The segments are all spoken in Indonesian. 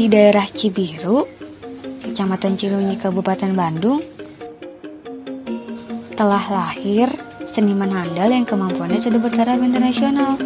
Di daerah Cibiru, Kecamatan Cilunyi, Kabupaten Bandung, telah lahir seniman handal yang kemampuannya sudah bertaraf internasional.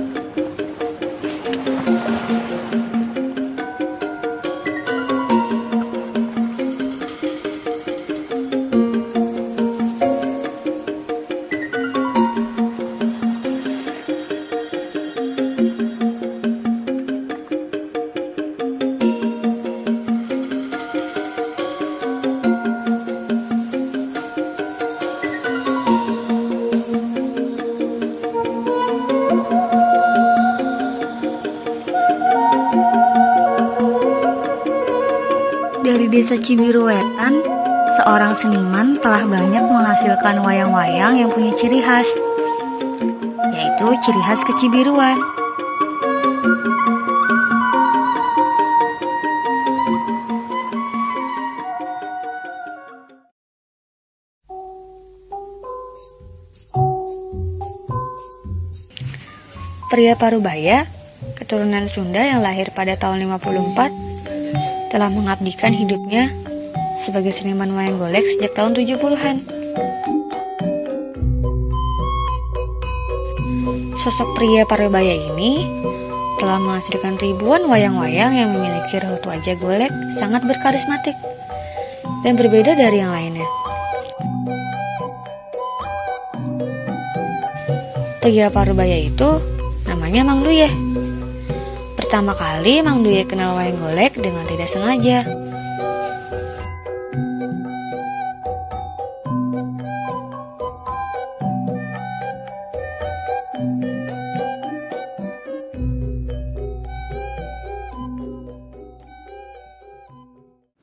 Dari desa Cibiru Wetan, seorang seniman telah banyak menghasilkan wayang-wayang yang punya ciri khas, yaitu ciri khas kecibiruan. Pria Parubaya, keturunan Sunda yang lahir pada tahun 54, telah mengabdikan hidupnya sebagai seniman wayang golek sejak tahun 70-an. Sosok pria Parubaya ini telah menghasilkan ribuan wayang-wayang yang memiliki raut wajah golek sangat berkarismatik dan berbeda dari yang lainnya. Pria Parubaya itu namanya Mang Duyeh. Pertama kali Mang Duyeh kenal wayang golek dengan tidak sengaja.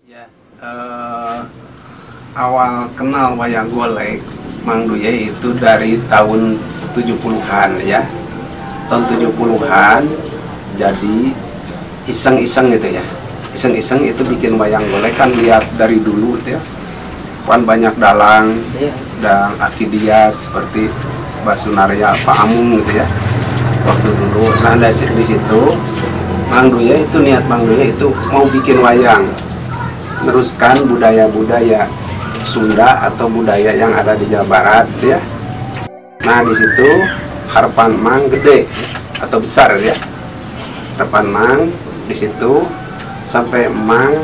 Ya, awal kenal wayang golek Mang Duyeh itu dari tahun 70-an ya. Tahun 70-an jadi iseng-iseng gitu ya, iseng-iseng itu bikin wayang golek. Kan lihat dari dulu gitu ya, kan banyak dalang dan akidiat seperti Mbah Sunaria, Pak Amung gitu ya waktu dulu. Nah dari situ Mang Duyeh itu, niat Mang Duyeh itu mau bikin wayang, meneruskan budaya-budaya Sunda atau budaya yang ada di Jawa Barat ya. Nah di situ harapan Mang gede atau besar ya. Harapan Mang di situ sampai Mang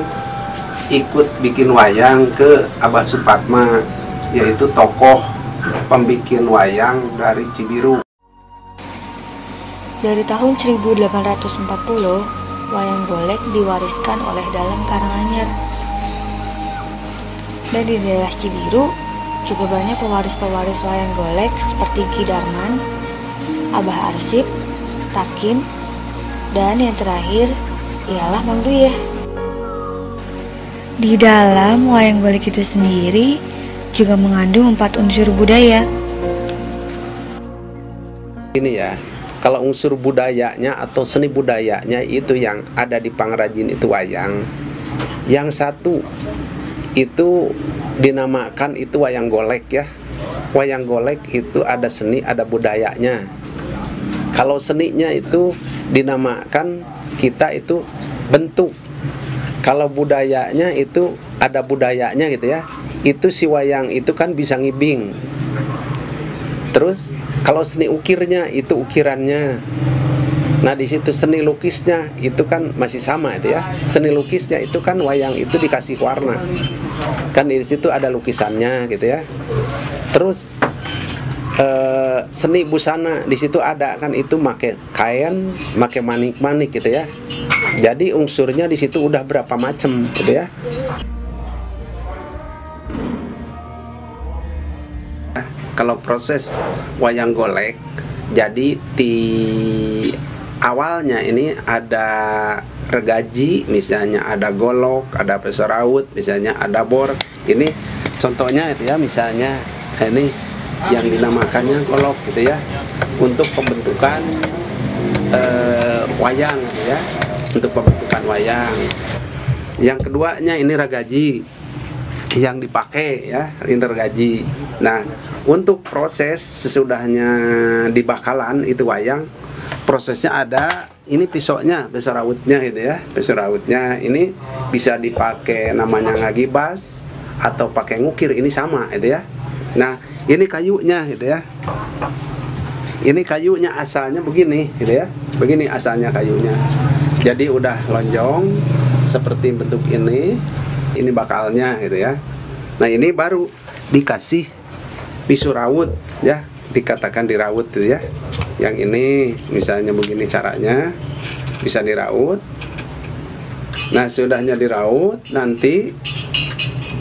ikut bikin wayang ke Abah Supatma, yaitu tokoh pembikin wayang dari Cibiru. Dari tahun 1840, wayang golek diwariskan oleh Dalam Karanganyar. Dan di daerah Cibiru juga banyak pewaris-pewaris wayang golek seperti Ki Darman, Abah Arsip, Takin, dan yang terakhir ialah Mang Duyeh. Di dalam wayang golek itu sendiri juga mengandung 4 unsur budaya. Ini ya, kalau unsur budayanya atau seni budayanya itu yang ada di pengrajin itu wayang. Yang satu itu dinamakan itu wayang golek ya. Wayang golek itu ada seni, ada budayanya. Kalau seninya itu dinamakan kita itu bentuk. Kalau budayanya itu ada budayanya gitu ya. Itu si wayang itu kan bisa ngibing. Terus kalau seni ukirnya itu ukirannya. Nah di situ seni lukisnya itu kan masih sama itu ya. Seni lukisnya itu kan wayang itu dikasih warna. Kan di situ ada lukisannya gitu ya. Terus seni busana di situ ada kan, itu make kain, make manik-manik gitu ya. Jadi unsurnya di situ udah berapa macam gitu ya. Kalau proses wayang golek, jadi di awalnya ini ada regaji, misalnya ada golok, ada peseraut, misalnya ada bor. Ini contohnya itu ya, misalnya ini yang dinamakannya golok gitu ya, untuk pembentukan wayang gitu ya, untuk pembentukan wayang. Yang keduanya ini ragaji yang dipakai ya, ini ragaji. Nah untuk proses sesudahnya di bakalan itu wayang, prosesnya ada ini pisaunya, pisau rawutnya gitu ya. Pisau rawutnya ini bisa dipakai namanya ngagibas atau pakai ngukir, ini sama gitu ya. Nah, ini kayunya gitu ya. Ini kayunya asalnya begini gitu ya. Begini asalnya kayunya. Jadi udah lonjong seperti bentuk ini. Ini bakalnya gitu ya. Nah, ini baru dikasih pisau rawut ya, dikatakan diraut gitu ya. Yang ini misalnya begini caranya, bisa diraut. Nah, sudahnya diraut, nanti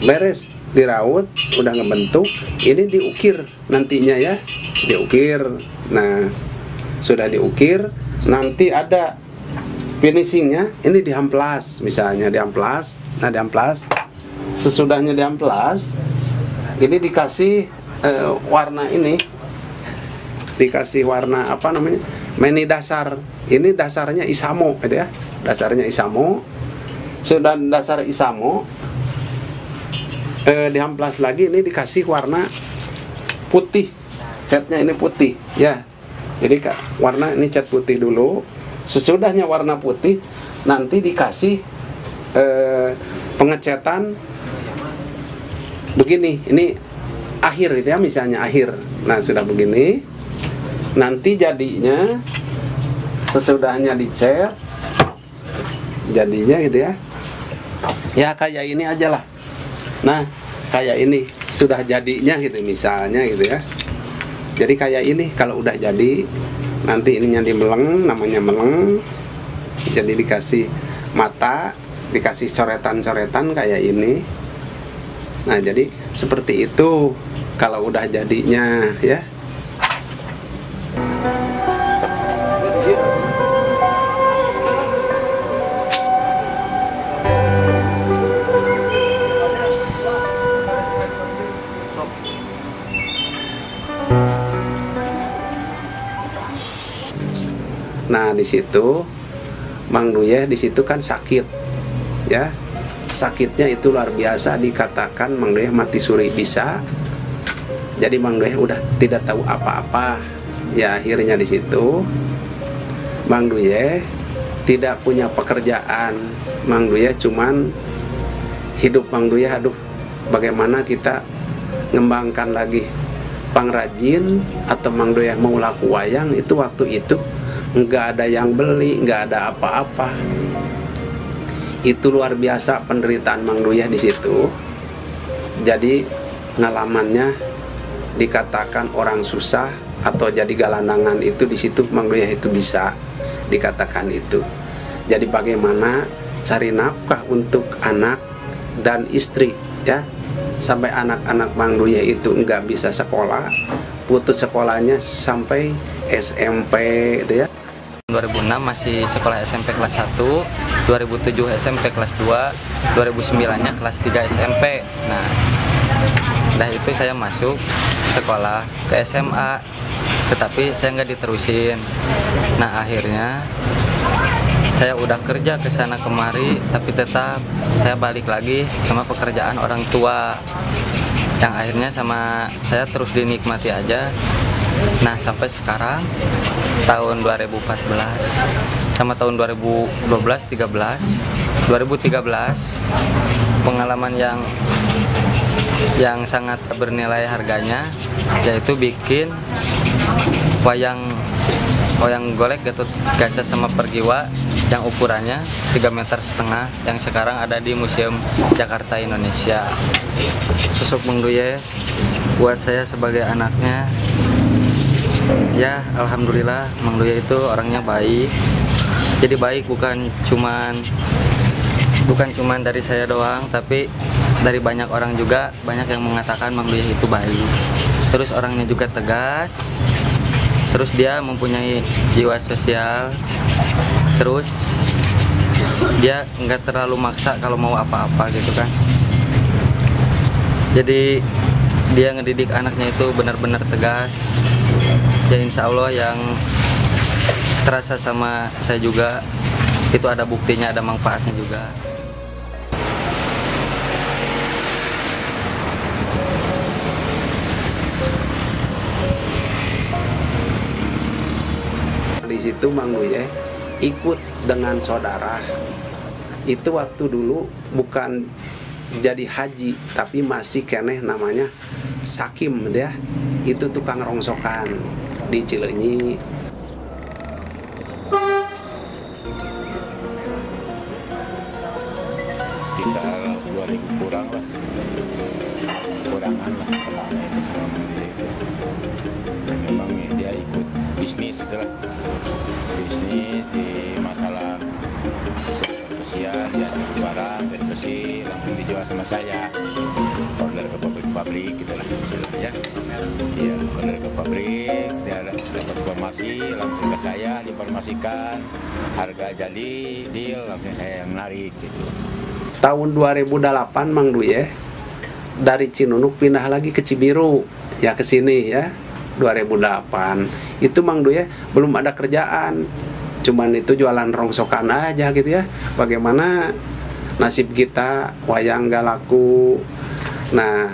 beres diraut, udah ngebentuk, ini diukir nantinya ya, diukir. Nah, sudah diukir, nanti ada finishingnya, ini diamplas misalnya, diamplas. Nah, diamplas, sesudahnya diamplas, ini dikasih warna ini, dikasih warna apa namanya, meni dasar. Ini dasarnya isamo gitu ya, dasarnya isamo. Sudah dasar isamo, diamplas lagi, ini dikasih warna putih, catnya ini putih ya. Jadi warna ini cat putih dulu. Sesudahnya warna putih, nanti dikasih pengecatan begini, ini akhir gitu ya, misalnya akhir. Nah, sudah begini, nanti jadinya sesudahnya dicat, jadinya gitu ya. Ya kayak ini aja lah. Nah, kayak ini sudah jadinya gitu misalnya gitu ya. Jadi kayak ini kalau udah jadi, nanti ininya dimeleng, namanya meleng. Jadi dikasih mata, dikasih coretan-coretan kayak ini. Nah, jadi seperti itu kalau udah jadinya ya. Nah, di situ Mang Duyeh di situ kan sakit ya. Sakitnya itu luar biasa, dikatakan Mang Duyeh mati suri bisa. Jadi Mang Duyeh udah tidak tahu apa-apa. Ya, akhirnya di situ Mang Duyeh tidak punya pekerjaan. Mang Duyeh cuman hidup Mang Duyeh, aduh bagaimana kita ngembangkan lagi pangrajin atau Mang Duyeh mau laku wayang. Itu waktu itu nggak ada yang beli, nggak ada apa-apa. Itu luar biasa penderitaan Mang Duyeh di situ. Jadi ngalamannya dikatakan orang susah atau jadi galandangan, itu di situ Mang Duyeh itu bisa dikatakan itu. Jadi bagaimana cari nafkah untuk anak dan istri ya, sampai anak-anak Mang Duyeh itu nggak bisa sekolah, putus sekolahnya sampai SMP itu ya. 2006 masih sekolah SMP kelas 1, 2007 SMP kelas 2, 2009-nya kelas 3 SMP. Nah, dah itu saya masuk sekolah ke SMA, tetapi saya nggak diterusin. Nah, akhirnya saya udah kerja ke sana kemari, tapi tetap saya balik lagi sama pekerjaan orang tua, yang akhirnya sama saya terus dinikmati aja. Nah, sampai sekarang tahun 2014 sama tahun 2012, 2013 pengalaman yang sangat bernilai harganya, yaitu bikin wayang golek Gatot Kaca sama Pergiwa yang ukurannya 3,5 meter yang sekarang ada di Museum Jakarta, Indonesia. Sosok Mang Duyeh buat saya sebagai anaknya, ya alhamdulillah Mang Duyeh itu orangnya baik. Jadi baik bukan cuman dari saya doang, tapi dari banyak orang juga, banyak yang mengatakan Mang Duyeh itu baik. Terus orangnya juga tegas. Terus dia mempunyai jiwa sosial. Terus dia nggak terlalu maksa kalau mau apa-apa gitu kan. Jadi dia ngedidik anaknya itu benar-benar tegas. Ya insya Allah yang terasa sama saya juga itu ada buktinya, ada manfaatnya juga. Di situ Mang Duyeh ikut dengan saudara. Itu waktu dulu bukan jadi haji, tapi masih keneh namanya sakim ya. Itu tukang rongsokan di Cileunyi. Sekitar 2000 kurang lah, kurangan lah kalau selama itu. Memang dia ikut bisnis itulah, bisnis di masalah kesian, dia jual barang dan bersih langsung dijual sama saya, order ke pabrik gitu lah istilahnya. Iya, order ke pabrik, dia dapat informasi langsung ke saya, diinformasikan harga jadi deal, langsung saya yang menarik gitu. Tahun 2008 Mang Duye dari Cinunuk pindah lagi ke Cibiru ya, ke sini ya. 2008 itu Mang Duye belum ada kerjaan, cuman itu jualan rongsokan aja gitu ya. Bagaimana nasib kita, wayang gak laku. Nah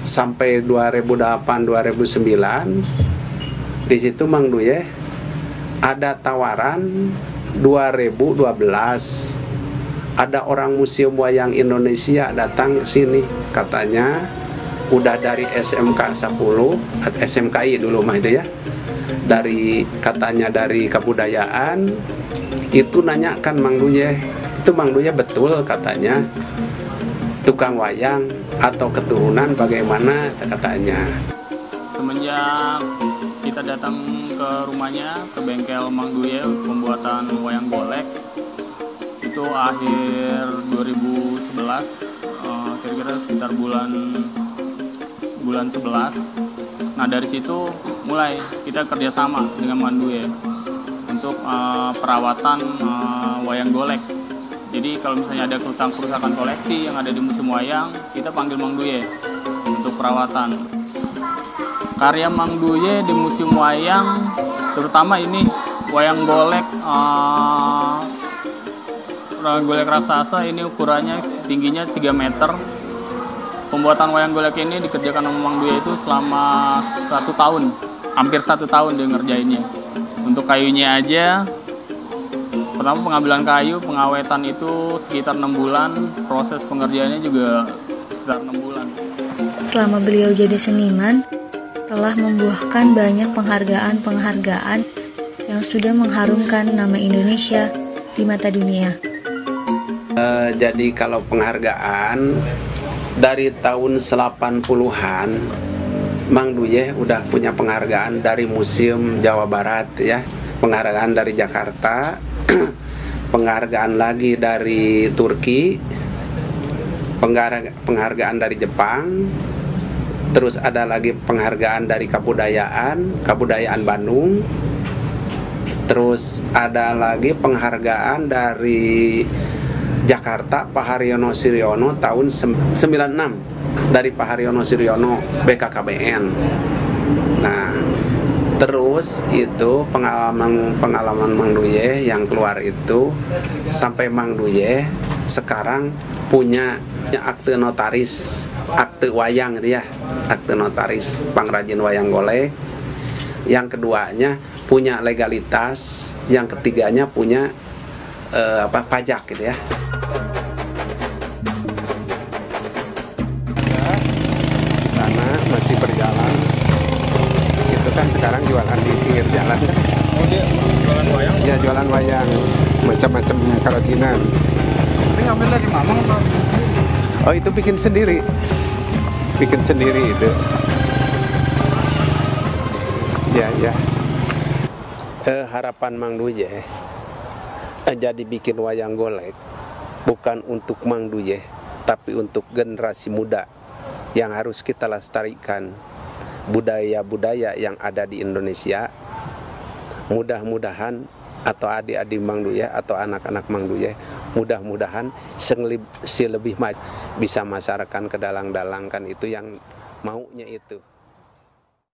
sampai 2008-2009 di situ Mang Duye ada tawaran 2012, ada orang Museum Wayang Indonesia datang sini, katanya udah dari SMK 10, SMKI dulu mah itu ya, katanya dari kebudayaan, itu nanyakan Mang Duye, itu Mang Duye betul katanya tukang wayang atau keturunan bagaimana katanya. Semenjak kita datang ke rumahnya, ke bengkel Mang Duye pembuatan wayang golek, itu akhir 2011, kira-kira sekitar bulan 11. Nah dari situ mulai kita kerjasama dengan Mang Duye untuk perawatan wayang golek. Jadi kalau misalnya ada kerusakan koleksi yang ada di museum wayang, kita panggil Mang Duye untuk perawatan. Karya Mang Duye di museum wayang, terutama ini wayang golek golek raksasa, ini ukurannya tingginya 3 meter. Pembuatan wayang golek ini dikerjakan sama Mang Duye itu selama 1 tahun, hampir 1 tahun dia ngerjainnya. Untuk kayunya aja, pertama pengambilan kayu, pengawetan itu sekitar 6 bulan, proses pengerjaannya juga sekitar 6 bulan. Selama beliau jadi seniman, telah membuahkan banyak penghargaan-penghargaan yang sudah mengharumkan nama Indonesia di mata dunia. Jadi kalau penghargaan dari tahun 80-an Mang Duye udah punya penghargaan dari Museum Jawa Barat ya, penghargaan dari Jakarta, penghargaan lagi dari Turki, penghargaan dari Jepang, terus ada lagi penghargaan dari kebudayaan Bandung, terus ada lagi penghargaan dari Jakarta, Pak Haryono Suryono tahun 96, dari Pak Haryono Suryono BKKBN. Nah terus itu pengalaman Mang Duye yang keluar itu sampai Mang Duye sekarang punya akte notaris, akte wayang gitu ya, akte notaris pengrajin wayang golek. Yang keduanya punya legalitas, yang ketiganya punya pajak gitu ya. Sana masih berjalan. Itu kan sekarang jualan di pinggir jalan kan. Oh dia jualan wayang? Ya jualan wayang, macam-macam kerajinan. Ini ngambil dari Mamang atau? Oh itu bikin sendiri itu. Ya. Harapan Mang Duye jadi bikin wayang golek bukan untuk Mang Duye, tapi untuk generasi muda yang harus kita lestarikan budaya-budaya yang ada di Indonesia. Mudah-mudahan atau adik-adik Mang Duye atau anak-anak Mang Duye, mudah-mudahan lebih bisa masyarakat kedalang-dalangkan itu yang maunya itu.